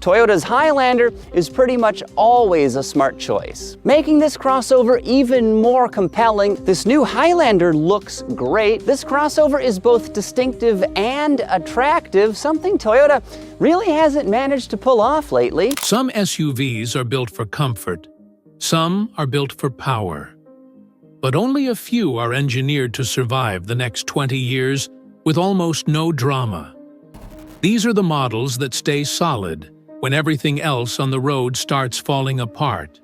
Toyota's Highlander is pretty much always a smart choice. Making this crossover even more compelling, this new Highlander looks great. This crossover is both distinctive and attractive, something Toyota really hasn't managed to pull off lately. Some SUVs are built for comfort. Some are built for power. But only a few are engineered to survive the next 20 years with almost no drama. These are the models that stay solid when everything else on the road starts falling apart.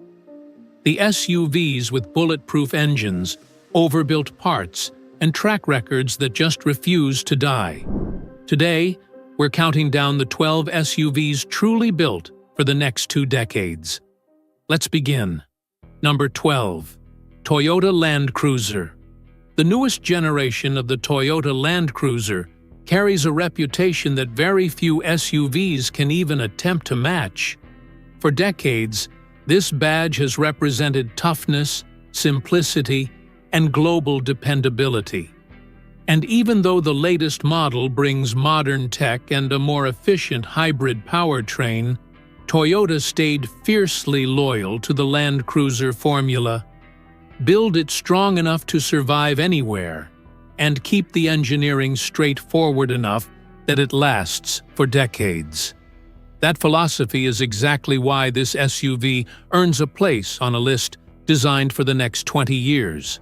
The SUVs with bulletproof engines, overbuilt parts, and track records that just refuse to die. Today, we're counting down the 12 SUVs truly built for the next 2 decades. Let's begin. Number 12. Toyota Land Cruiser. The newest generation of the Toyota Land Cruiser carries a reputation that very few SUVs can even attempt to match. For decades, this badge has represented toughness, simplicity, and global dependability. And even though the latest model brings modern tech and a more efficient hybrid powertrain, Toyota stayed fiercely loyal to the Land Cruiser formula. Build it strong enough to survive anywhere, and keep the engineering straightforward enough that it lasts for decades. That philosophy is exactly why this SUV earns a place on a list designed for the next 20 years.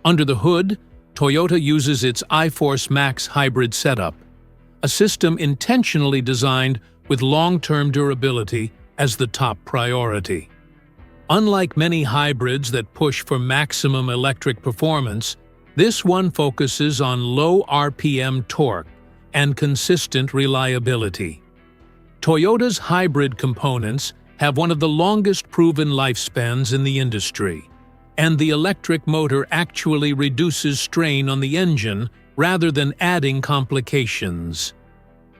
Under the hood, Toyota uses its iForce Max hybrid setup, a system intentionally designed with long-term durability as the top priority. Unlike many hybrids that push for maximum electric performance, this one focuses on low RPM torque and consistent reliability. Toyota's hybrid components have one of the longest proven lifespans in the industry, and the electric motor actually reduces strain on the engine rather than adding complications.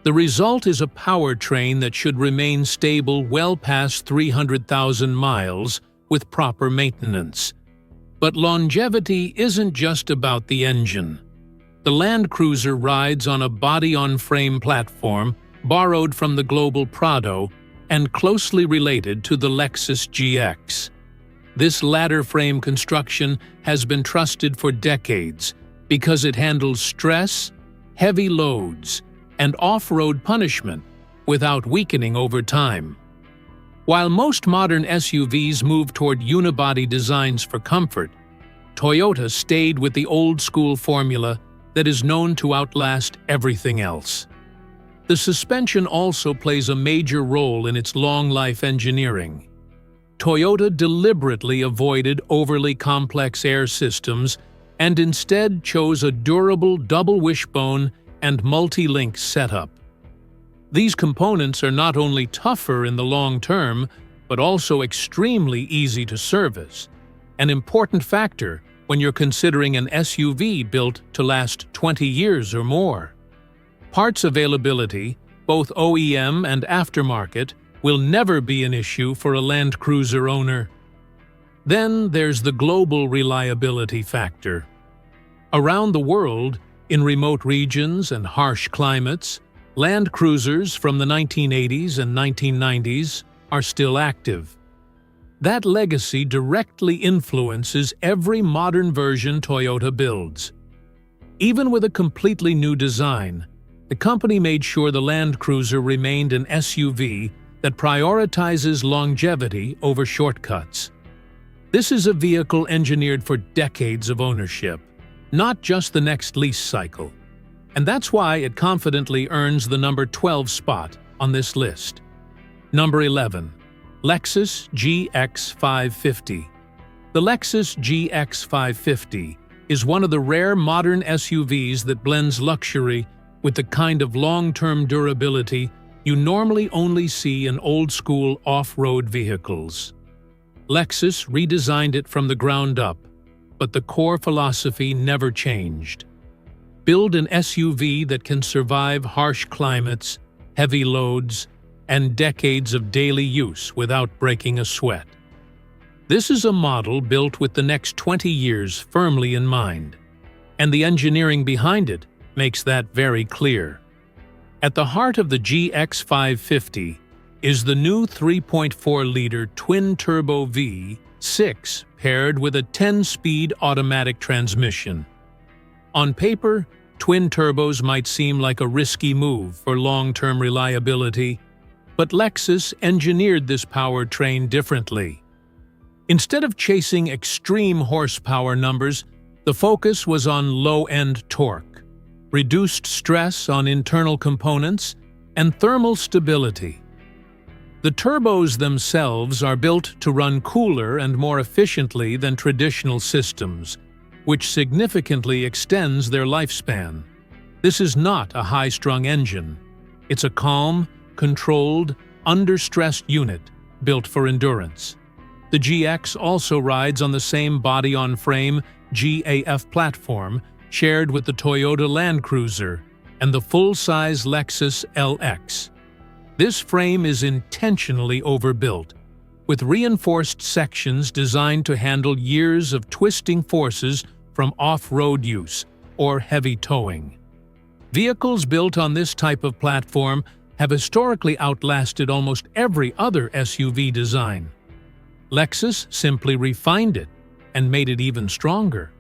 The result is a powertrain that should remain stable well past 300,000 miles with proper maintenance. But longevity isn't just about the engine. The Land Cruiser rides on a body-on-frame platform borrowed from the global Prado and closely related to the Lexus GX. This ladder frame construction has been trusted for decades because it handles stress, heavy loads, and off-road punishment without weakening over time. While most modern SUVs move toward unibody designs for comfort, Toyota stayed with the old-school formula that is known to outlast everything else. The suspension also plays a major role in its long-life engineering. Toyota deliberately avoided overly complex air systems and instead chose a durable double wishbone and multi-link setup. These components are not only tougher in the long term, but also extremely easy to service, an important factor when you're considering an SUV built to last 20 years or more. Parts availability, both OEM and aftermarket, will never be an issue for a Land Cruiser owner. Then there's the global reliability factor. Around the world, in remote regions and harsh climates, Land Cruisers from the 1980s and 1990s are still active. That legacy directly influences every modern version Toyota builds. Even with a completely new design, the company made sure the Land Cruiser remained an SUV that prioritizes longevity over shortcuts. This is a vehicle engineered for decades of ownership, not just the next lease cycle. And that's why it confidently earns the number 12 spot on this list. Number 11. Lexus GX 550. The Lexus GX 550 is one of the rare modern SUVs that blends luxury with the kind of long-term durability you normally only see in old-school off-road vehicles. Lexus redesigned it from the ground up, but the core philosophy never changed. Build an SUV that can survive harsh climates, heavy loads, and decades of daily use without breaking a sweat. This is a model built with the next 20 years firmly in mind, and the engineering behind it makes that very clear. At the heart of the GX 550 is the new 3.4-liter twin-turbo V6 paired with a 10-speed automatic transmission. On paper, twin turbos might seem like a risky move for long-term reliability, but Lexus engineered this powertrain differently. Instead of chasing extreme horsepower numbers, the focus was on low-end torque, reduced stress on internal components, and thermal stability. The turbos themselves are built to run cooler and more efficiently than traditional systems, which significantly extends their lifespan. This is not a high-strung engine. It's a calm, controlled, under-stressed unit built for endurance. The GX also rides on the same body-on-frame GAF platform shared with the Toyota Land Cruiser and the full-size Lexus LX. This frame is intentionally overbuilt, with reinforced sections designed to handle years of twisting forces from off-road use or heavy towing. Vehicles built on this type of platform have historically outlasted almost every other SUV design. Lexus simply refined it and made it even stronger.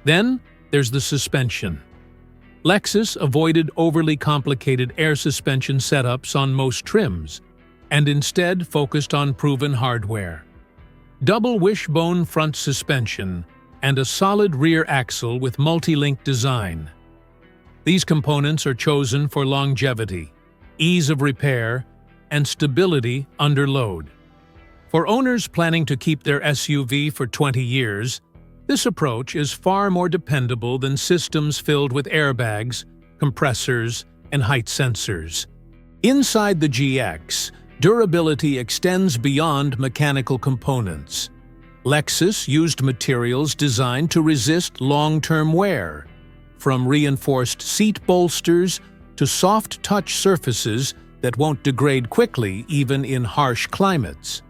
Then there's the suspension. Lexus avoided overly complicated air suspension setups on most trims, and instead focused on proven hardware. Double wishbone front suspension and a solid rear axle with multi-link design. These components are chosen for longevity, ease of repair, and stability under load. For owners planning to keep their SUV for 20 years, this approach is far more dependable than systems filled with airbags, compressors, and height sensors. Inside the GX, durability extends beyond mechanical components. Lexus used materials designed to resist long-term wear, from reinforced seat bolsters to soft-touch surfaces that won't degrade quickly even in harsh climates.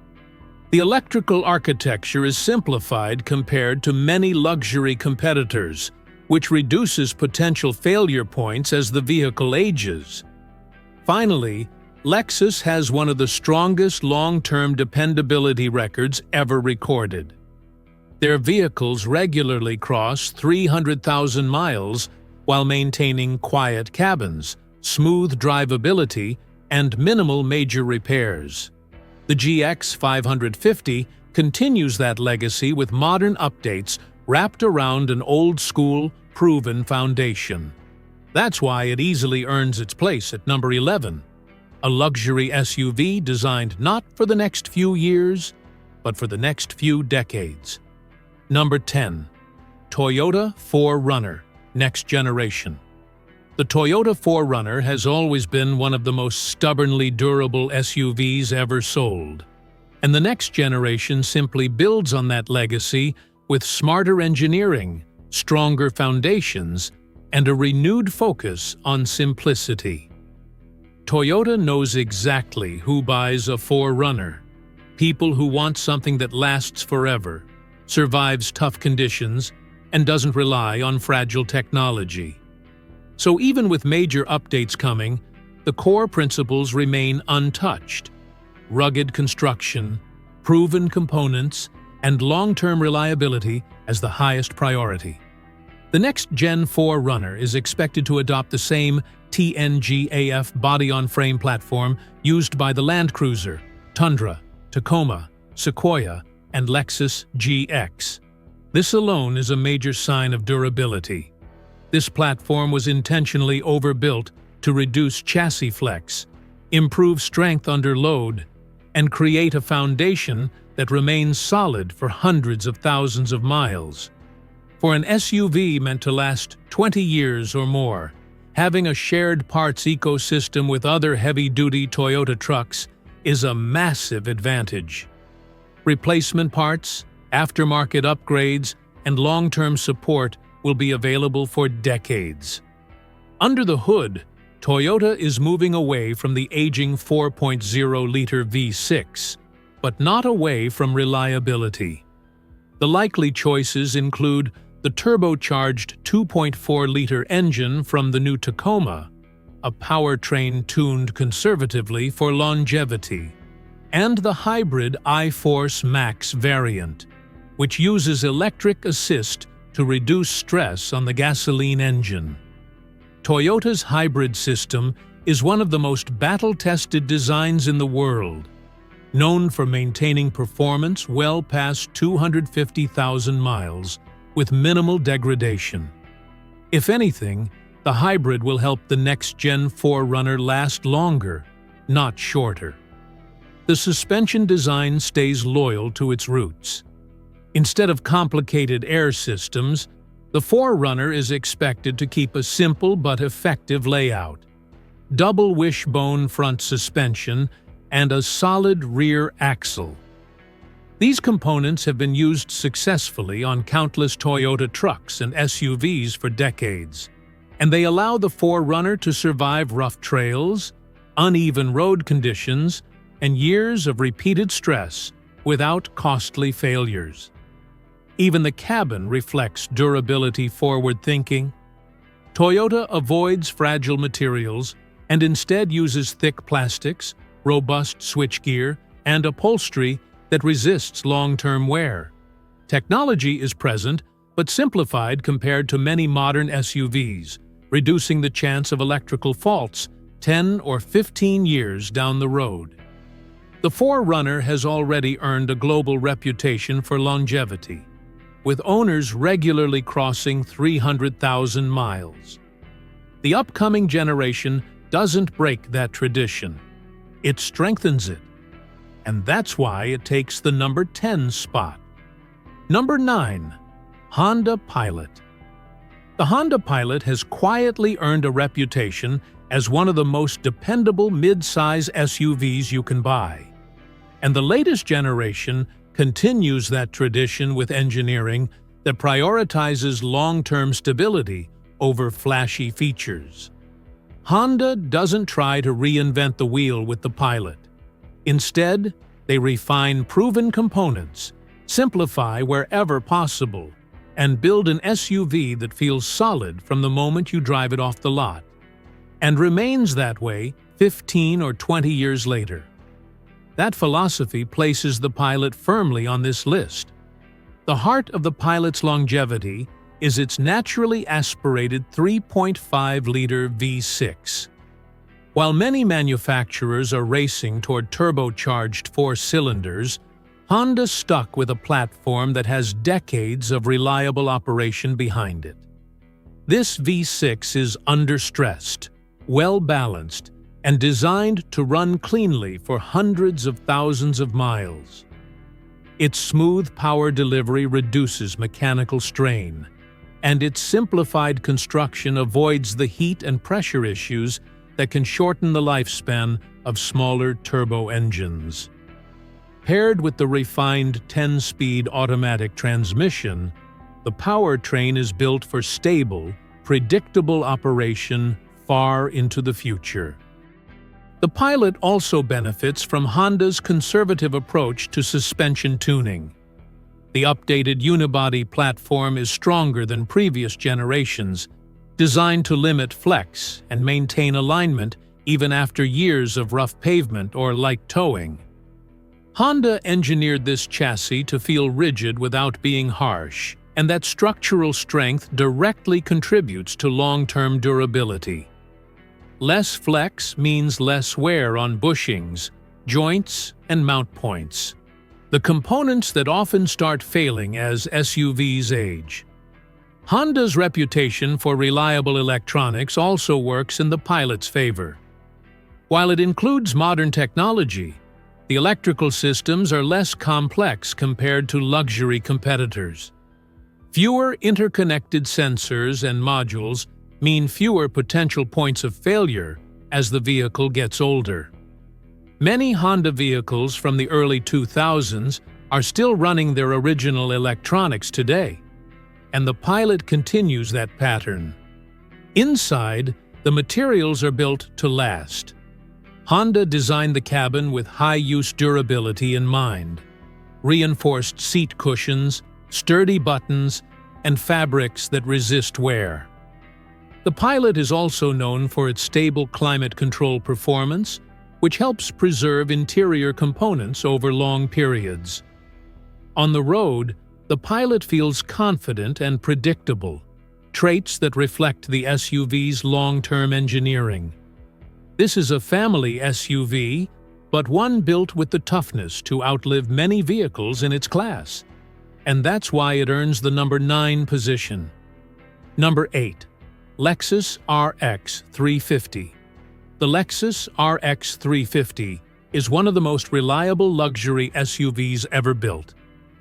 The electrical architecture is simplified compared to many luxury competitors, which reduces potential failure points as the vehicle ages. Finally, Lexus has one of the strongest long-term dependability records ever recorded. Their vehicles regularly cross 300,000 miles while maintaining quiet cabins, smooth drivability, and minimal major repairs. The GX 550 continues that legacy with modern updates wrapped around an old-school, proven foundation. That's why it easily earns its place at number 11, a luxury SUV designed not for the next few years, but for the next few decades. Number 10. Toyota 4Runner, Next Generation. The Toyota 4Runner has always been one of the most stubbornly durable SUVs ever sold, and the next generation simply builds on that legacy with smarter engineering, stronger foundations, and a renewed focus on simplicity. Toyota knows exactly who buys a 4Runner: people who want something that lasts forever, survives tough conditions, and doesn't rely on fragile technology. So even with major updates coming, the core principles remain untouched: rugged construction, proven components, and long-term reliability as the highest priority. The next Gen 4Runner is expected to adopt the same TNGAF body-on-frame platform used by the Land Cruiser, Tundra, Tacoma, Sequoia, and Lexus GX. This alone is a major sign of durability. This platform was intentionally overbuilt to reduce chassis flex, improve strength under load, and create a foundation that remains solid for hundreds of thousands of miles. For an SUV meant to last 20 years or more, having a shared parts ecosystem with other heavy-duty Toyota trucks is a massive advantage. Replacement parts, aftermarket upgrades, and long-term support will be available for decades. Under the hood, Toyota is moving away from the aging 4.0-liter V6, but not away from reliability. The likely choices include the turbocharged 2.4-liter engine from the new Tacoma, a powertrain tuned conservatively for longevity, and the hybrid iForce Max variant, which uses electric assist to reduce stress on the gasoline engine. Toyota's hybrid system is one of the most battle-tested designs in the world, known for maintaining performance well past 250,000 miles with minimal degradation. If anything, the hybrid will help the next-gen 4Runner last longer, not shorter. The suspension design stays loyal to its roots. Instead of complicated air systems, the 4Runner is expected to keep a simple but effective layout: double wishbone front suspension and a solid rear axle. These components have been used successfully on countless Toyota trucks and SUVs for decades, and they allow the 4Runner to survive rough trails, uneven road conditions, and years of repeated stress without costly failures. Even the cabin reflects durability forward thinking. Toyota avoids fragile materials and instead uses thick plastics, robust switchgear, and upholstery that resists long-term wear. Technology is present, but simplified compared to many modern SUVs, reducing the chance of electrical faults 10 or 15 years down the road. The 4Runner has already earned a global reputation for longevity, with owners regularly crossing 300,000 miles. The upcoming generation doesn't break that tradition. It strengthens it. And that's why it takes the number 10 spot. Number 9. Honda Pilot. The Honda Pilot has quietly earned a reputation as one of the most dependable mid-size SUVs you can buy. And the latest generation continues that tradition with engineering that prioritizes long-term stability over flashy features. Honda doesn't try to reinvent the wheel with the Pilot. Instead, they refine proven components, simplify wherever possible, and build an SUV that feels solid from the moment you drive it off the lot, and remains that way 15 or 20 years later. That philosophy places the Pilot firmly on this list. The heart of the Pilot's longevity is its naturally aspirated 3.5-liter V6. While many manufacturers are racing toward turbocharged 4 cylinders, Honda stuck with a platform that has decades of reliable operation behind it. This V6 is understressed, well-balanced, and designed to run cleanly for hundreds of thousands of miles. Its smooth power delivery reduces mechanical strain, and its simplified construction avoids the heat and pressure issues that can shorten the lifespan of smaller turbo engines. Paired with the refined 10-speed automatic transmission, the powertrain is built for stable, predictable operation far into the future. The Pilot also benefits from Honda's conservative approach to suspension tuning. The updated unibody platform is stronger than previous generations, designed to limit flex and maintain alignment even after years of rough pavement or light towing. Honda engineered this chassis to feel rigid without being harsh, and that structural strength directly contributes to long-term durability. Less flex means less wear on bushings, joints, and mount points, the components that often start failing as SUVs age. Honda's reputation for reliable electronics also works in the Pilot's favor. While it includes modern technology, the electrical systems are less complex compared to luxury competitors. Fewer interconnected sensors and modules mean fewer potential points of failure as the vehicle gets older. Many Honda vehicles from the early 2000s are still running their original electronics today, and the Pilot continues that pattern. Inside, the materials are built to last. Honda designed the cabin with high-use durability in mind: reinforced seat cushions, sturdy buttons, and fabrics that resist wear. The Pilot is also known for its stable climate control performance, which helps preserve interior components over long periods. On the road, the Pilot feels confident and predictable, traits that reflect the SUV's long-term engineering. This is a family SUV, but one built with the toughness to outlive many vehicles in its class. And that's why it earns the number 9 position. Number 8. Lexus RX 350. The Lexus RX 350 is one of the most reliable luxury SUVs ever built,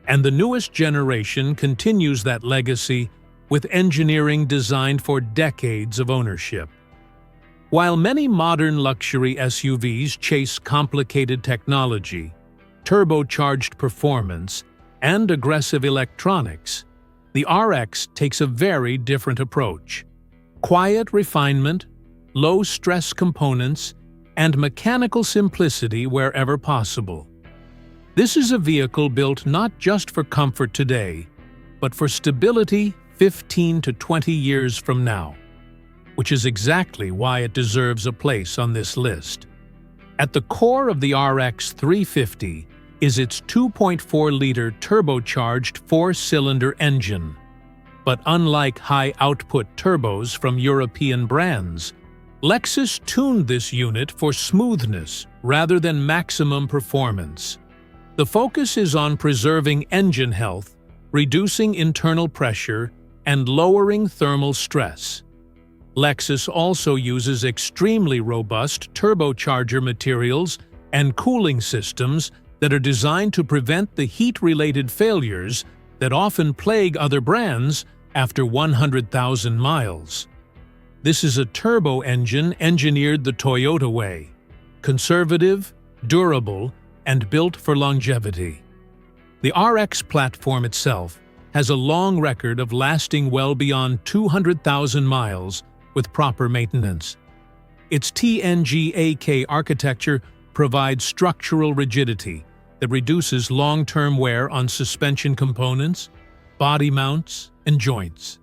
and the newest generation continues that legacy with engineering designed for decades of ownership. While many modern luxury SUVs chase complicated technology, turbocharged performance, and aggressive electronics, the RX takes a very different approach. Quiet refinement, low-stress components, and mechanical simplicity wherever possible. This is a vehicle built not just for comfort today, but for stability 15 to 20 years from now, which is exactly why it deserves a place on this list. At the core of the RX 350 is its 2.4-liter turbocharged 4-cylinder engine. But unlike high-output turbos from European brands, Lexus tuned this unit for smoothness rather than maximum performance. The focus is on preserving engine health, reducing internal pressure, and lowering thermal stress. Lexus also uses extremely robust turbocharger materials and cooling systems that are designed to prevent the heat-related failures that often plague other brands after 100,000 miles. This is a turbo engine engineered the Toyota way: conservative, durable, and built for longevity. The RX platform itself has a long record of lasting well beyond 200,000 miles with proper maintenance. Its TNGA-K architecture provides structural rigidity that reduces long-term wear on suspension components, body mounts, and joints.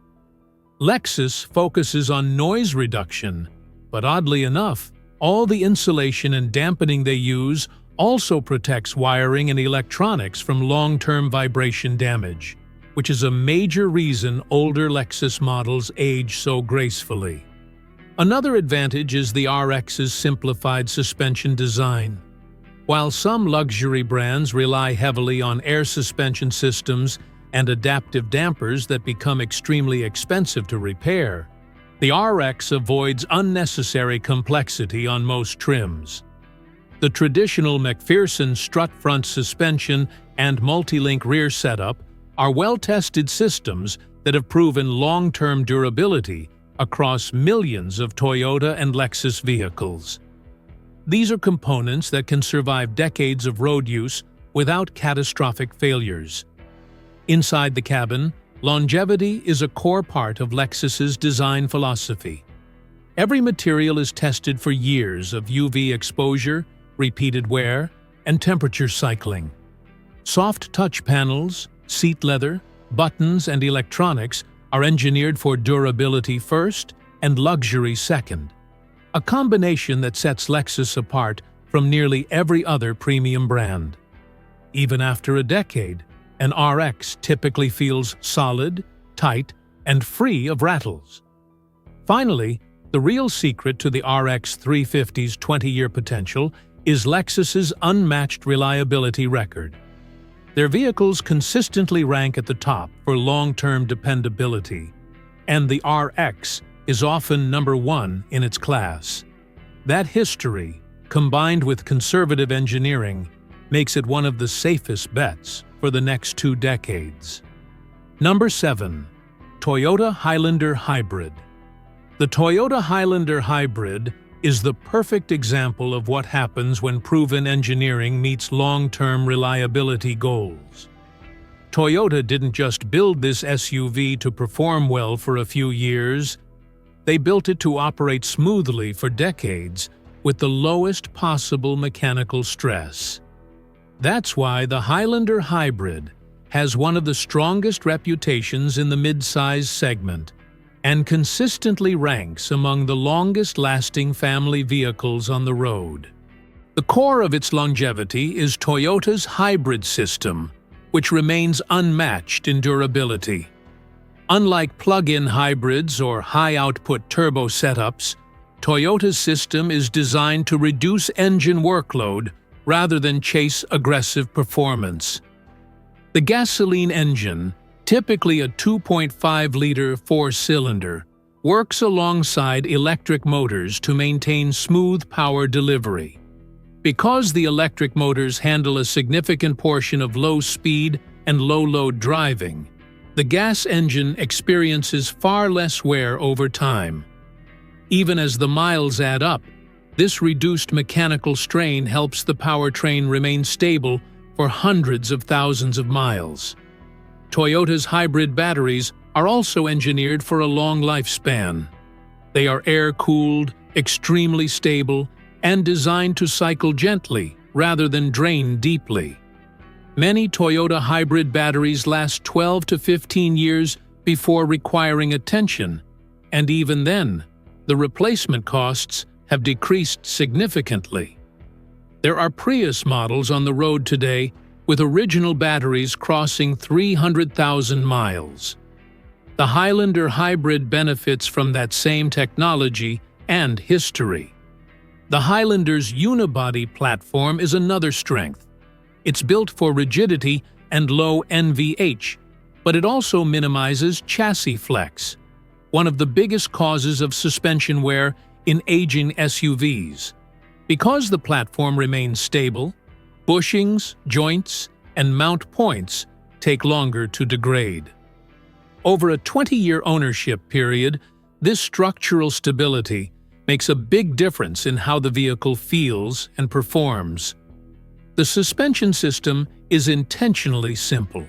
Lexus focuses on noise reduction, but oddly enough, all the insulation and dampening they use also protects wiring and electronics from long-term vibration damage, which is a major reason older Lexus models age so gracefully. Another advantage is the RX's simplified suspension design. While some luxury brands rely heavily on air suspension systems and adaptive dampers that become extremely expensive to repair, the RX avoids unnecessary complexity on most trims. The traditional McPherson strut front suspension and multi-link rear setup are well-tested systems that have proven long-term durability across millions of Toyota and Lexus vehicles. These are components that can survive decades of road use without catastrophic failures. Inside the cabin, longevity is a core part of Lexus's design philosophy. Every material is tested for years of UV exposure, repeated wear, and temperature cycling. Soft touch panels, seat leather, buttons, and electronics are engineered for durability first and luxury second, a combination that sets Lexus apart from nearly every other premium brand. Even after a decade, an RX typically feels solid, tight, and free of rattles. Finally, the real secret to the RX 350's 20-year potential is Lexus's unmatched reliability record. Their vehicles consistently rank at the top for long-term dependability, and the RX is often number 1 in its class. That history, combined with conservative engineering, makes it one of the safest bets for the next 2 decades. Number 7. Toyota Highlander Hybrid. The Toyota Highlander Hybrid is the perfect example of what happens when proven engineering meets long-term reliability goals. Toyota didn't just build this SUV to perform well for a few years. They built it to operate smoothly for decades with the lowest possible mechanical stress. That's why the Highlander Hybrid has one of the strongest reputations in the mid-size segment, and consistently ranks among the longest-lasting family vehicles on the road. The core of its longevity is Toyota's hybrid system, which remains unmatched in durability. Unlike plug-in hybrids or high-output turbo setups, Toyota's system is designed to reduce engine workload rather than chase aggressive performance. The gasoline engine, typically a 2.5-liter four-cylinder, works alongside electric motors to maintain smooth power delivery. Because the electric motors handle a significant portion of low-speed and low-load driving, the gas engine experiences far less wear over time. Even as the miles add up, this reduced mechanical strain helps the powertrain remain stable for hundreds of thousands of miles. Toyota's hybrid batteries are also engineered for a long lifespan. They are air-cooled, extremely stable, and designed to cycle gently rather than drain deeply. Many Toyota hybrid batteries last 12 to 15 years before requiring attention, and even then, the replacement costs have decreased significantly. There are Prius models on the road today with original batteries crossing 300,000 miles. The Highlander hybrid benefits from that same technology and history. The Highlander's unibody platform is another strength. It's built for rigidity and low NVH, but it also minimizes chassis flex, one of the biggest causes of suspension wear in aging SUVs. Because the platform remains stable, bushings, joints, and mount points take longer to degrade. Over a 20-year ownership period, this structural stability makes a big difference in how the vehicle feels and performs. The suspension system is intentionally simple.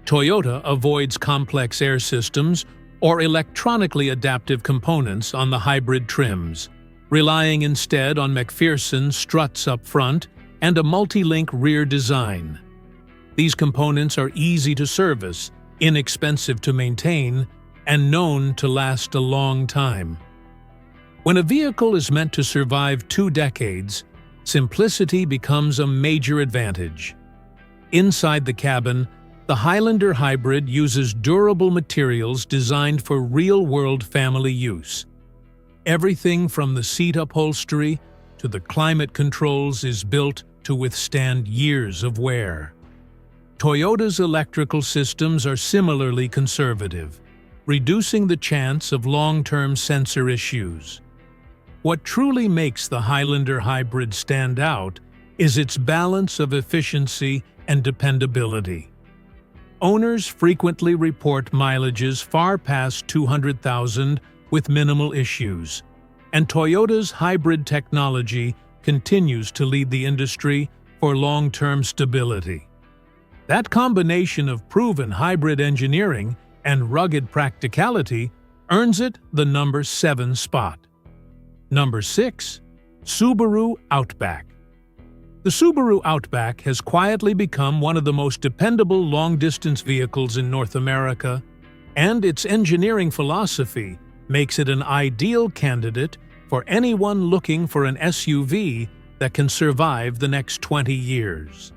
Toyota avoids complex air systems or electronically adaptive components on the hybrid trims, relying instead on McPherson struts up front and a multi-link rear design. These components are easy to service, inexpensive to maintain, and known to last a long time. When a vehicle is meant to survive 2 decades, simplicity becomes a major advantage. Inside the cabin, the Highlander hybrid uses durable materials designed for real-world family use. Everything from the seat upholstery to the climate controls is built to withstand years of wear. Toyota's electrical systems are similarly conservative, reducing the chance of long-term sensor issues. What truly makes the Highlander hybrid stand out is its balance of efficiency and dependability. Owners frequently report mileages far past 200,000 with minimal issues, and Toyota's hybrid technology continues to lead the industry for long-term stability. That combination of proven hybrid engineering and rugged practicality earns it the number 7 spot. Number 6. Subaru Outback. The Subaru Outback has quietly become one of the most dependable long-distance vehicles in North America, and its engineering philosophy makes it an ideal candidate for anyone looking for an SUV that can survive the next 20 years.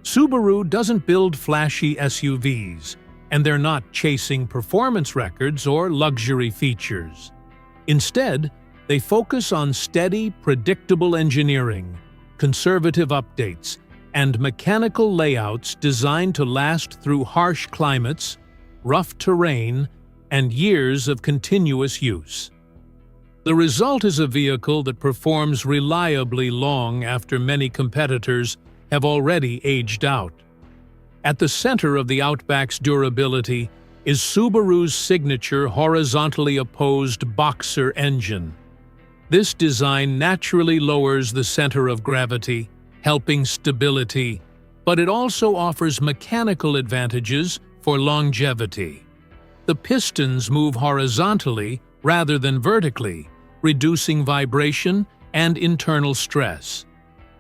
Subaru doesn't build flashy SUVs, and they're not chasing performance records or luxury features. Instead, they focus on steady, predictable engineering, conservative updates, and mechanical layouts designed to last through harsh climates, rough terrain, and years of continuous use. The result is a vehicle that performs reliably long after many competitors have already aged out. At the center of the Outback's durability is Subaru's signature horizontally opposed Boxer engine. This design naturally lowers the center of gravity, helping stability, but it also offers mechanical advantages for longevity. The pistons move horizontally rather than vertically, reducing vibration and internal stress.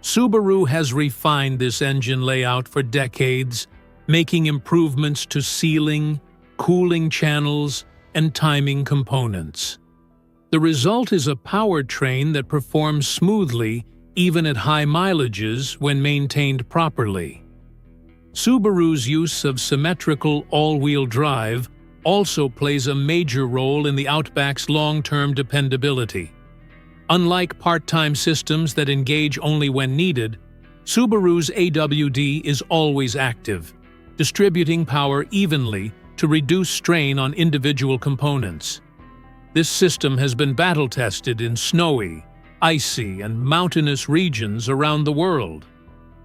Subaru has refined this engine layout for decades, making improvements to sealing, cooling channels, and timing components. The result is a powertrain that performs smoothly even at high mileages when maintained properly. Subaru's use of symmetrical all-wheel drive also plays a major role in the Outback's long-term dependability. Unlike part-time systems that engage only when needed, Subaru's AWD is always active, distributing power evenly to reduce strain on individual components. This system has been battle-tested in snowy, icy, and mountainous regions around the world.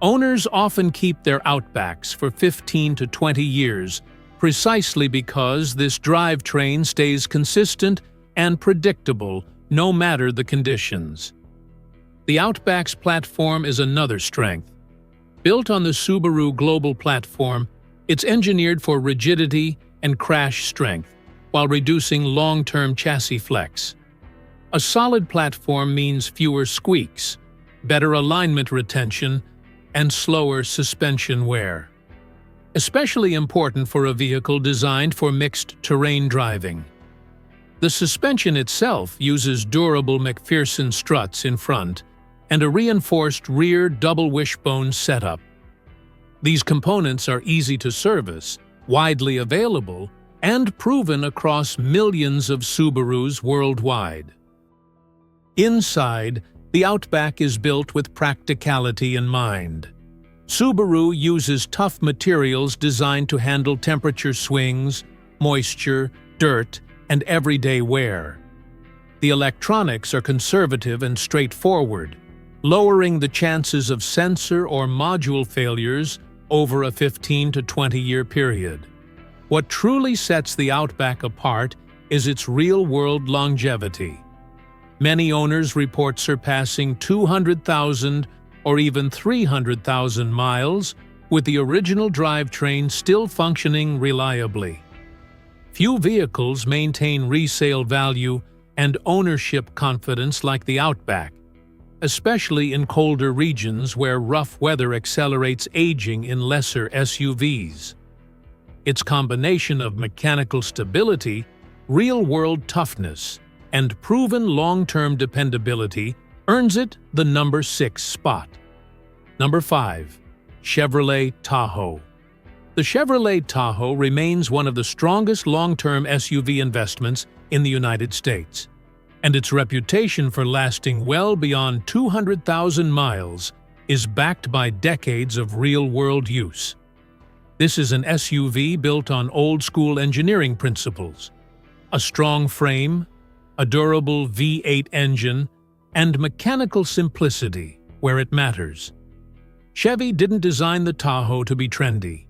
Owners often keep their Outbacks for 15 to 20 years, precisely because this drivetrain stays consistent and predictable no matter the conditions. The Outback's platform is another strength. Built on the Subaru Global Platform, it's engineered for rigidity and crash strength, while reducing long-term chassis flex. A solid platform means fewer squeaks, better alignment retention, and slower suspension wear. Especially important for a vehicle designed for mixed terrain driving. The suspension itself uses durable McPherson struts in front and a reinforced rear double wishbone setup. These components are easy to service, widely available, and proven across millions of Subarus worldwide. Inside, the Outback is built with practicality in mind. Subaru uses tough materials designed to handle temperature swings, moisture, dirt, and everyday wear. The electronics are conservative and straightforward, lowering the chances of sensor or module failures over a 15 to 20-year period. What truly sets the Outback apart is its real-world longevity. Many owners report surpassing 200,000 or even 300,000 miles, with the original drivetrain still functioning reliably. Few vehicles maintain resale value and ownership confidence like the Outback, especially in colder regions where rough weather accelerates aging in lesser SUVs. Its combination of mechanical stability, real-world toughness, and proven long-term dependability earns it the number 6 spot. Number 5. Chevrolet Tahoe. The Chevrolet Tahoe remains one of the strongest long-term SUV investments in the United States, and its reputation for lasting well beyond 200,000 miles is backed by decades of real-world use. This is an SUV built on old-school engineering principles: a strong frame, a durable V8 engine, and mechanical simplicity where it matters. Chevy didn't design the Tahoe to be trendy.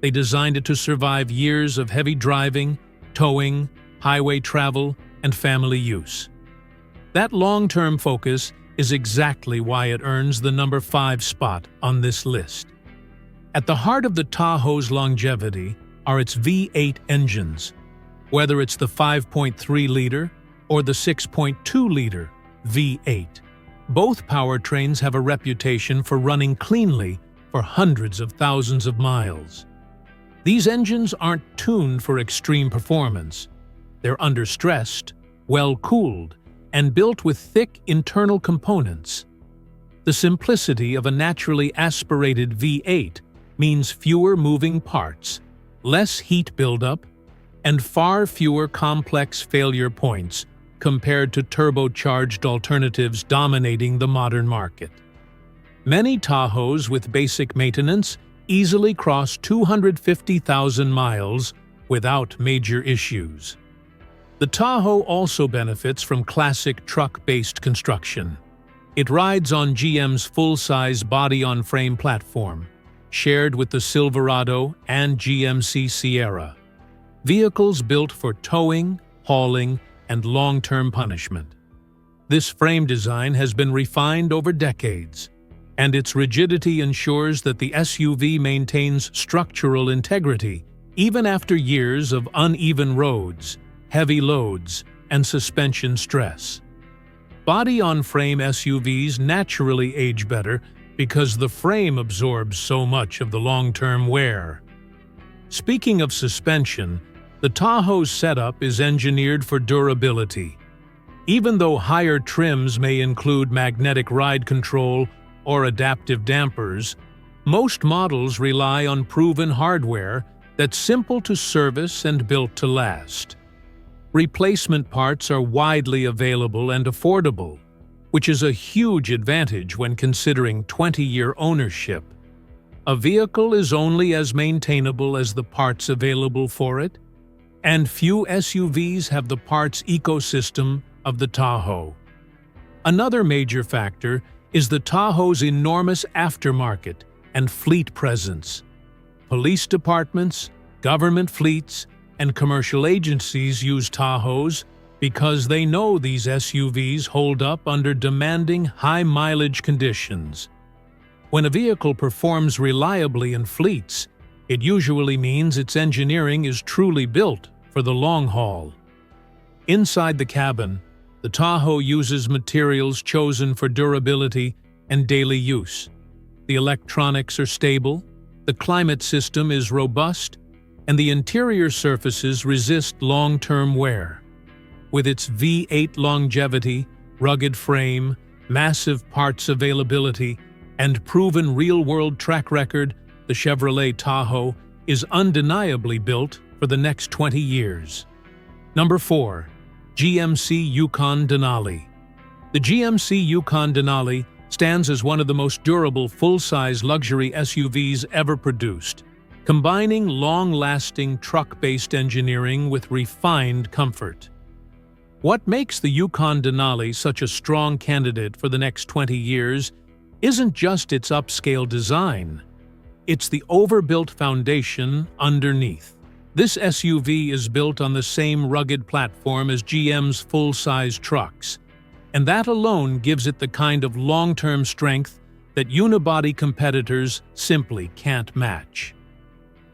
They designed it to survive years of heavy driving, towing, highway travel, and family use. That long-term focus is exactly why it earns the number 5 spot on this list. At the heart of the Tahoe's longevity are its V8 engines. Whether it's the 5.3-liter or the 6.2-liter V8, both powertrains have a reputation for running cleanly for hundreds of thousands of miles. These engines aren't tuned for extreme performance. They're understressed, well-cooled, and built with thick internal components. The simplicity of a naturally aspirated V8 means fewer moving parts, less heat buildup, and far fewer complex failure points compared to turbocharged alternatives dominating the modern market. Many Tahoes with basic maintenance easily cross 250,000 miles without major issues. The Tahoe also benefits from classic truck-based construction. It rides on GM's full-size body-on-frame platform, shared with the Silverado and GMC Sierra. Vehicles built for towing, hauling, and long-term punishment. This frame design has been refined over decades, and its rigidity ensures that the SUV maintains structural integrity even after years of uneven roads, heavy loads, and suspension stress. Body-on-frame SUVs naturally age better because the frame absorbs so much of the long-term wear. Speaking of suspension, The Tahoe's setup is engineered for durability. Even though higher trims may include magnetic ride control or adaptive dampers, most models rely on proven hardware that's simple to service and built to last. Replacement parts are widely available and affordable, which is a huge advantage when considering 20-year ownership. A vehicle is only as maintainable as the parts available for it, and few SUVs have the parts ecosystem of the Tahoe. Another major factor is the Tahoe's enormous aftermarket and fleet presence. Police departments, government fleets, and commercial agencies use Tahoes because they know these SUVs hold up under demanding high-mileage conditions. When a vehicle performs reliably in fleets, it usually means its engineering is truly built for the long haul. Inside the cabin, the Tahoe uses materials chosen for durability and daily use. The electronics are stable, the climate system is robust, and the interior surfaces resist long-term wear. With its V8 longevity, rugged frame, massive parts availability, and proven real-world track record, the Chevrolet Tahoe is undeniably built for the next 20 years. Number 4. GMC Yukon Denali. The GMC Yukon Denali stands as one of the most durable full-size luxury SUVs ever produced, combining long-lasting truck-based engineering with refined comfort. What makes the Yukon Denali such a strong candidate for the next 20 years isn't just its upscale design, it's the overbuilt foundation underneath. This SUV is built on the same rugged platform as GM's full-size trucks, and that alone gives it the kind of long-term strength that unibody competitors simply can't match.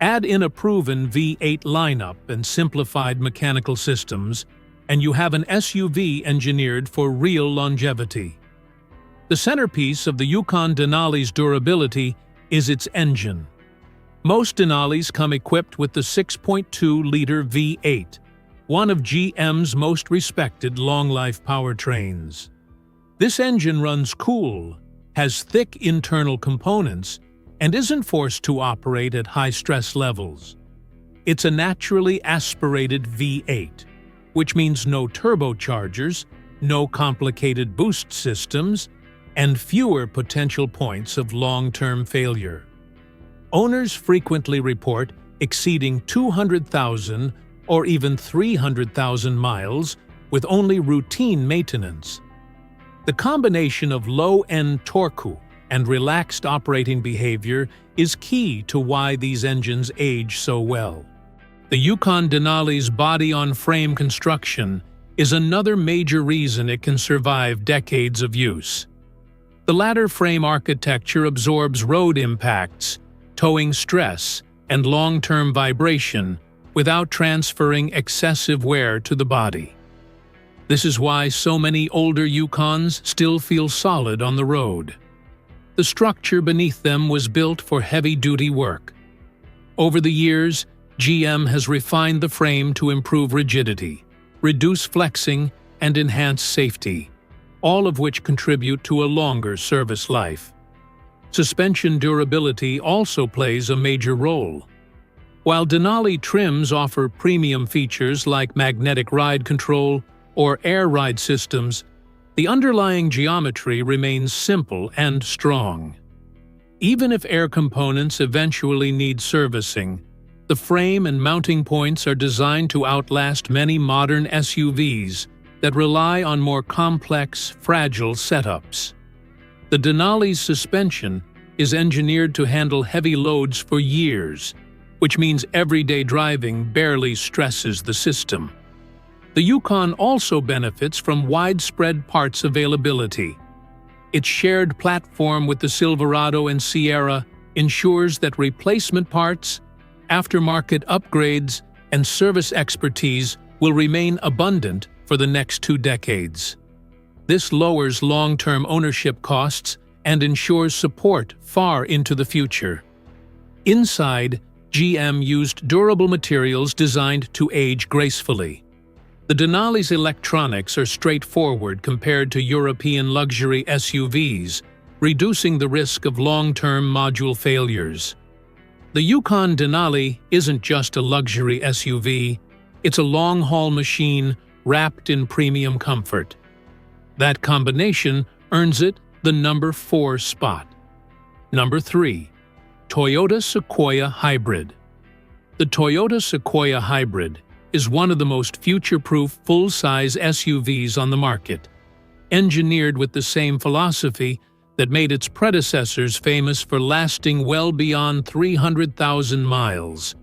Add in a proven V8 lineup and simplified mechanical systems, and you have an SUV engineered for real longevity. The centerpiece of the Yukon Denali's durability is its engine. Most Denalis come equipped with the 6.2-liter V8, one of GM's most respected long-life powertrains. This engine runs cool, has thick internal components, and isn't forced to operate at high stress levels. It's a naturally aspirated V8, which means no turbochargers, no complicated boost systems, and fewer potential points of long-term failure. Owners frequently report exceeding 200,000 or even 300,000 miles with only routine maintenance. The combination of low-end torque and relaxed operating behavior is key to why these engines age so well. The Yukon Denali's body-on-frame construction is another major reason it can survive decades of use. The ladder frame architecture absorbs road impacts, towing stress, and long-term vibration without transferring excessive wear to the body. This is why so many older Yukons still feel solid on the road. The structure beneath them was built for heavy-duty work. Over the years, GM has refined the frame to improve rigidity, reduce flexing, and enhance safety, all of which contribute to a longer service life. Suspension durability also plays a major role. While Denali trims offer premium features like magnetic ride control or air ride systems, the underlying geometry remains simple and strong. Even if air components eventually need servicing, the frame and mounting points are designed to outlast many modern SUVs that rely on more complex, fragile setups. The Denali's suspension is engineered to handle heavy loads for years, which means everyday driving barely stresses the system. The Yukon also benefits from widespread parts availability. Its shared platform with the Silverado and Sierra ensures that replacement parts, aftermarket upgrades, and service expertise will remain abundant for the next 2 decades. This lowers long-term ownership costs and ensures support far into the future. Inside, GM used durable materials designed to age gracefully. The Denali's electronics are straightforward compared to European luxury SUVs, reducing the risk of long-term module failures. The Yukon Denali isn't just a luxury SUV, it's a long-haul machine wrapped in premium comfort. That combination earns it the number 4 spot. Number 3. Toyota Sequoia Hybrid. The Toyota Sequoia Hybrid is one of the most future-proof full-size SUVs on the market, engineered with the same philosophy that made its predecessors famous for lasting well beyond 300,000 miles.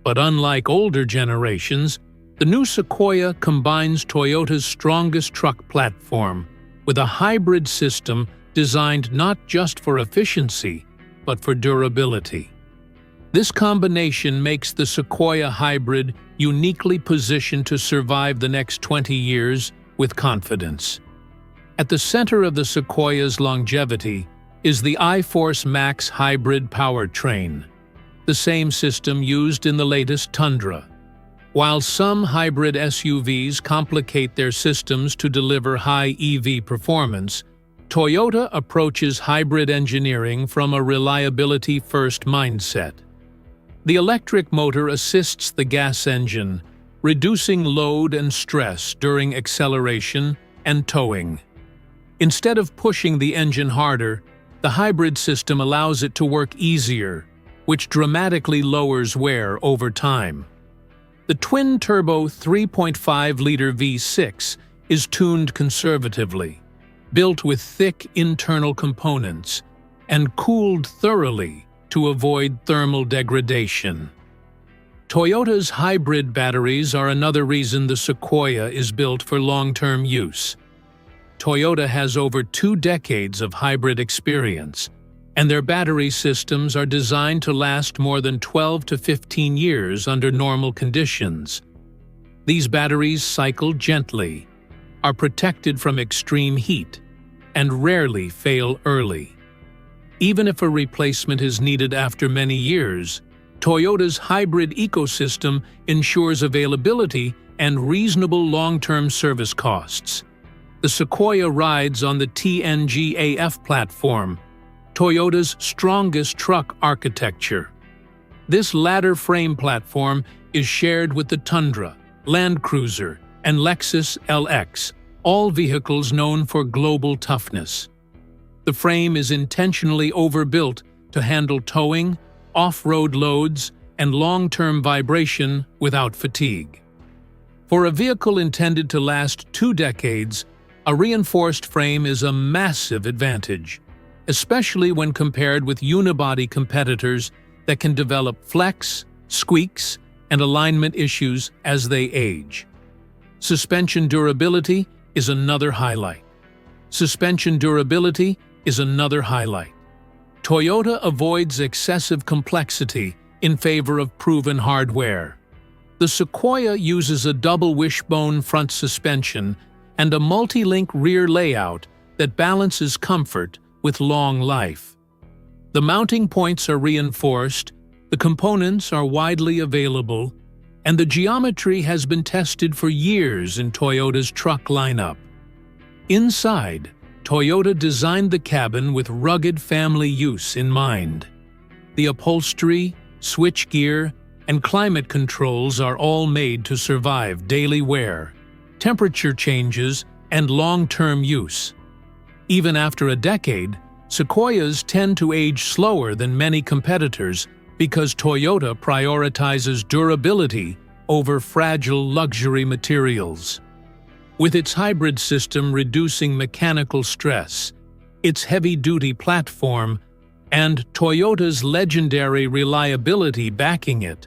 But unlike older generations, the new Sequoia combines Toyota's strongest truck platform with a hybrid system designed not just for efficiency, but for durability. This combination makes the Sequoia Hybrid uniquely positioned to survive the next 20 years with confidence. At the center of the Sequoia's longevity is the iForce Max hybrid powertrain, the same system used in the latest Tundra. While some hybrid SUVs complicate their systems to deliver high EV performance, Toyota approaches hybrid engineering from a reliability-first mindset. The electric motor assists the gas engine, reducing load and stress during acceleration and towing. Instead of pushing the engine harder, the hybrid system allows it to work easier, which dramatically lowers wear over time. The twin-turbo 3.5-liter V6 is tuned conservatively, built with thick internal components, and cooled thoroughly to avoid thermal degradation. Toyota's hybrid batteries are another reason the Sequoia is built for long-term use. Toyota has over 2 decades of hybrid experience, and their battery systems are designed to last more than 12 to 15 years under normal conditions. These batteries cycle gently, are protected from extreme heat, and rarely fail early. Even if a replacement is needed after many years, Toyota's hybrid ecosystem ensures availability and reasonable long-term service costs. The Sequoia rides on the TNGA-F platform, Toyota's strongest truck architecture. This ladder frame platform is shared with the Tundra, Land Cruiser, and Lexus LX, all vehicles known for global toughness. The frame is intentionally overbuilt to handle towing, off-road loads, and long-term vibration without fatigue. For a vehicle intended to last 2 decades, a reinforced frame is a massive advantage, especially when compared with unibody competitors that can develop flex, squeaks, and alignment issues as they age. Suspension durability is another highlight. Toyota avoids excessive complexity in favor of proven hardware. The Sequoia uses a double wishbone front suspension and a multi-link rear layout that balances comfort with long life. The mounting points are reinforced, the components are widely available, and the geometry has been tested for years in Toyota's truck lineup. Inside, Toyota designed the cabin with rugged family use in mind. The upholstery, switchgear, and climate controls are all made to survive daily wear, temperature changes, and long-term use. Even after a decade, Sequoias tend to age slower than many competitors because Toyota prioritizes durability over fragile luxury materials. With its hybrid system reducing mechanical stress, its heavy-duty platform, and Toyota's legendary reliability backing it,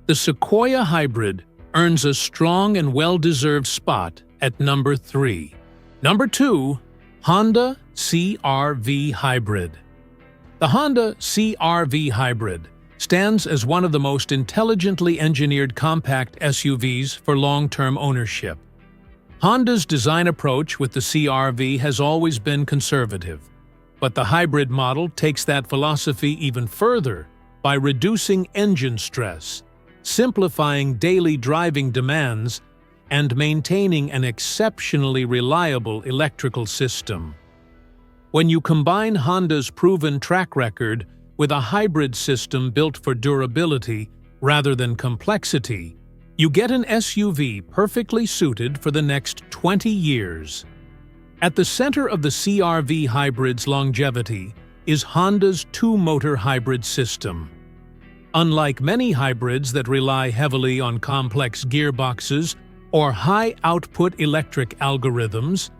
the Sequoia Hybrid earns a strong and well-deserved spot at number 3. Number 2. Honda CR-V Hybrid. The Honda CR-V Hybrid stands as one of the most intelligently engineered compact SUVs for long-term ownership. Honda's design approach with the CR-V has always been conservative, but the hybrid model takes that philosophy even further by reducing engine stress, simplifying daily driving demands, and maintaining an exceptionally reliable electrical system. When you combine Honda's proven track record with a hybrid system built for durability rather than complexity, you get an SUV perfectly suited for the next 20 years. At the center of the CR-V hybrid's longevity is Honda's two-motor hybrid system. Unlike many hybrids that rely heavily on complex gearboxes or high-output electric algorithms,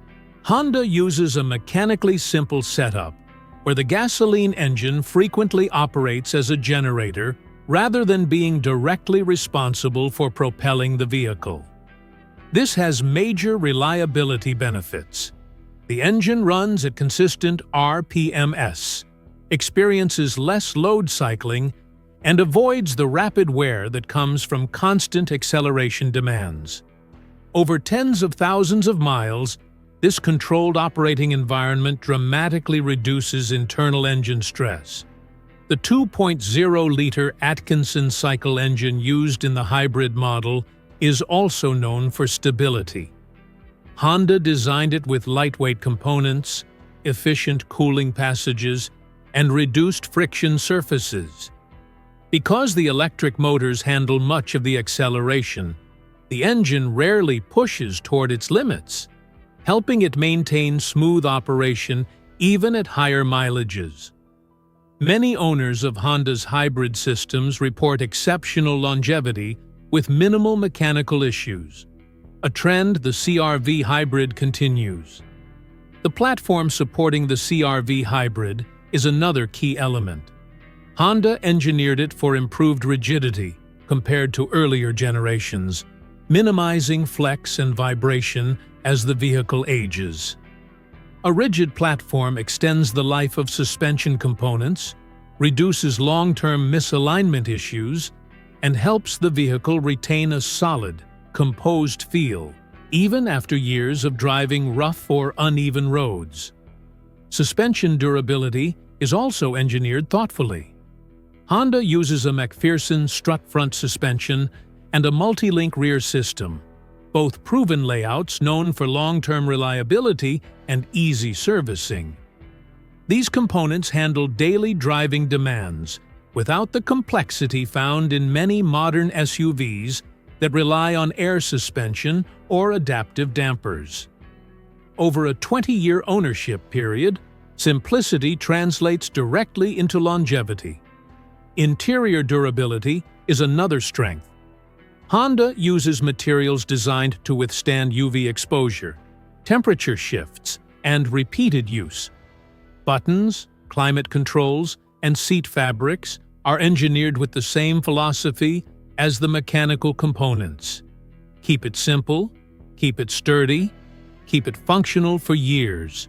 Honda uses a mechanically simple setup where the gasoline engine frequently operates as a generator rather than being directly responsible for propelling the vehicle. This has major reliability benefits. The engine runs at consistent RPMs, experiences less load cycling, and avoids the rapid wear that comes from constant acceleration demands. Over tens of thousands of miles, this controlled operating environment dramatically reduces internal engine stress. The 2.0-liter Atkinson cycle engine used in the hybrid model is also known for stability. Honda designed it with lightweight components, efficient cooling passages, and reduced friction surfaces. Because the electric motors handle much of the acceleration, the engine rarely pushes toward its limits, helping it maintain smooth operation even at higher mileages. Many owners of Honda's hybrid systems report exceptional longevity with minimal mechanical issues, a trend the CR-V hybrid continues. The platform supporting the CR-V hybrid is another key element. Honda engineered it for improved rigidity compared to earlier generations, minimizing flex and vibration as the vehicle ages. A rigid platform extends the life of suspension components, reduces long-term misalignment issues, and helps the vehicle retain a solid, composed feel, even after years of driving rough or uneven roads. Suspension durability is also engineered thoughtfully. Honda uses a McPherson strut front suspension and a multi-link rear system, both proven layouts known for long-term reliability and easy servicing. These components handle daily driving demands without the complexity found in many modern SUVs that rely on air suspension or adaptive dampers. Over a 20-year ownership period, simplicity translates directly into longevity. Interior durability is another strength. Honda uses materials designed to withstand UV exposure, temperature shifts, and repeated use. Buttons, climate controls, and seat fabrics are engineered with the same philosophy as the mechanical components. Keep it simple, keep it sturdy, keep it functional for years.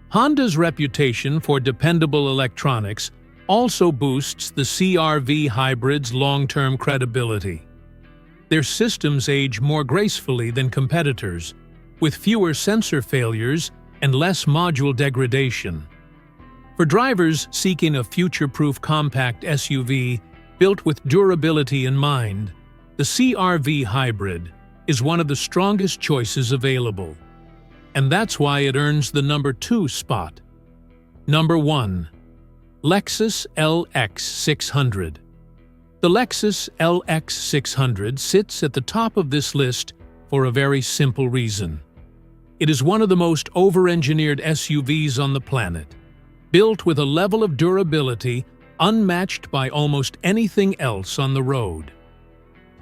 Honda's reputation for dependable electronics also boosts the CR-V hybrid's long-term credibility. Their systems age more gracefully than competitors, with fewer sensor failures and less module degradation. For drivers seeking a future-proof compact SUV built with durability in mind, the CR-V hybrid is one of the strongest choices available. And that's why it earns the number 2 spot. Number 1. Lexus LX 600. The Lexus LX 600 sits at the top of this list for a very simple reason. It is one of the most over-engineered SUVs on the planet, built with a level of durability unmatched by almost anything else on the road.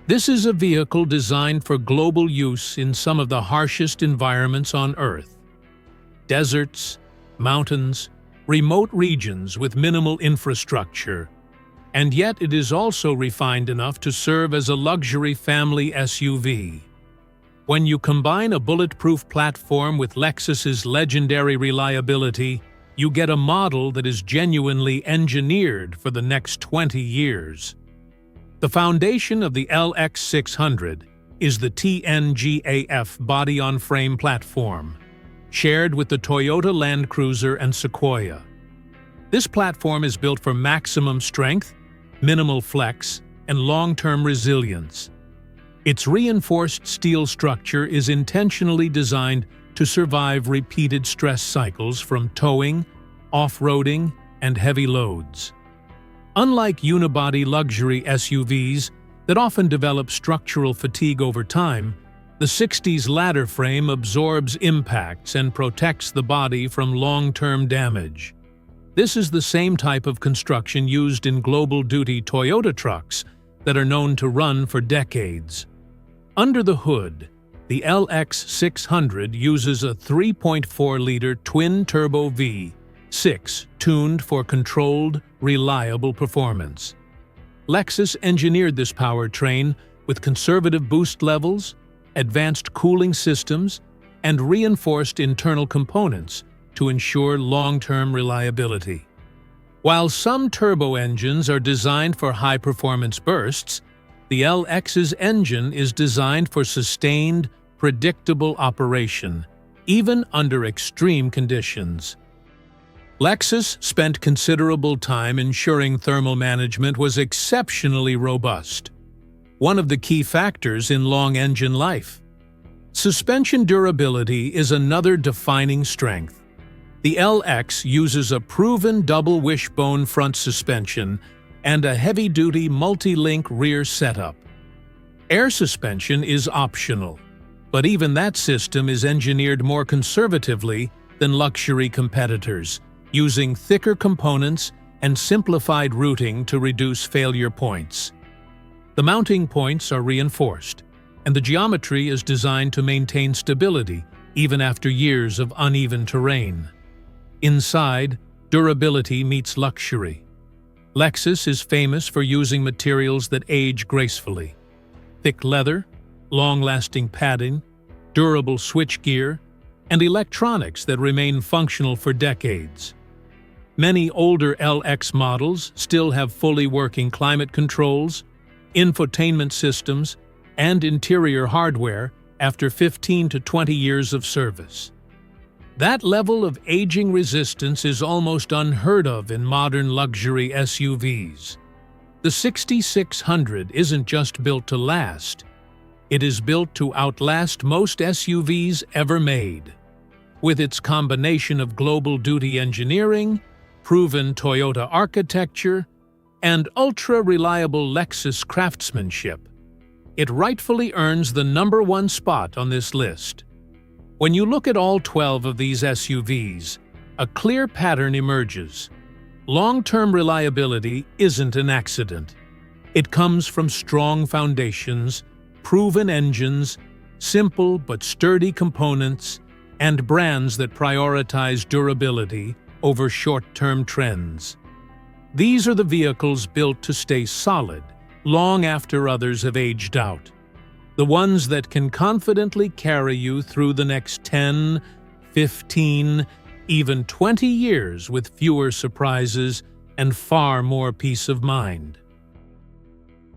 This is a vehicle designed for global use in some of the harshest environments on Earth. Deserts, mountains, remote regions with minimal infrastructure. And yet it is also refined enough to serve as a luxury family SUV. When you combine a bulletproof platform with Lexus's legendary reliability, you get a model that is genuinely engineered for the next 20 years. The foundation of the LX 600 is the TNGAF body-on-frame platform, shared with the Toyota Land Cruiser and Sequoia. This platform is built for maximum strength, minimal flex, and long-term resilience. Its reinforced steel structure is intentionally designed to survive repeated stress cycles from towing, off-roading, and heavy loads. Unlike unibody luxury SUVs that often develop structural fatigue over time, the 60's ladder frame absorbs impacts and protects the body from long-term damage. This is the same type of construction used in global-duty Toyota trucks that are known to run for decades. Under the hood, the LX 600 uses a 3.4-liter twin-turbo V6 tuned for controlled, reliable performance. Lexus engineered this powertrain with conservative boost levels, advanced cooling systems, and reinforced internal components to ensure long-term reliability. While some turbo engines are designed for high-performance bursts, the LX's engine is designed for sustained, predictable operation, even under extreme conditions. Lexus spent considerable time ensuring thermal management was exceptionally robust, one of the key factors in long engine life. Suspension durability is another defining strength. The LX uses a proven double wishbone front suspension and a heavy-duty multi-link rear setup. Air suspension is optional, but even that system is engineered more conservatively than luxury competitors, using thicker components and simplified routing to reduce failure points. The mounting points are reinforced, and the geometry is designed to maintain stability even after years of uneven terrain. Inside, durability meets luxury. Lexus is famous for using materials that age gracefully. Thick leather, long-lasting padding, durable switchgear, and electronics that remain functional for decades. Many older LX models still have fully working climate controls, infotainment systems, and interior hardware after 15 to 20 years of service. That level of aging resistance is almost unheard of in modern luxury SUVs. The 6600 isn't just built to last, it is built to outlast most SUVs ever made. With its combination of global-duty engineering, proven Toyota architecture, and ultra-reliable Lexus craftsmanship, it rightfully earns the #1 spot on this list. When you look at all 12 of these SUVs, a clear pattern emerges. Long-term reliability isn't an accident. It comes from strong foundations, proven engines, simple but sturdy components, and brands that prioritize durability over short-term trends. These are the vehicles built to stay solid long after others have aged out. The ones that can confidently carry you through the next 10, 15, even 20 years with fewer surprises and far more peace of mind.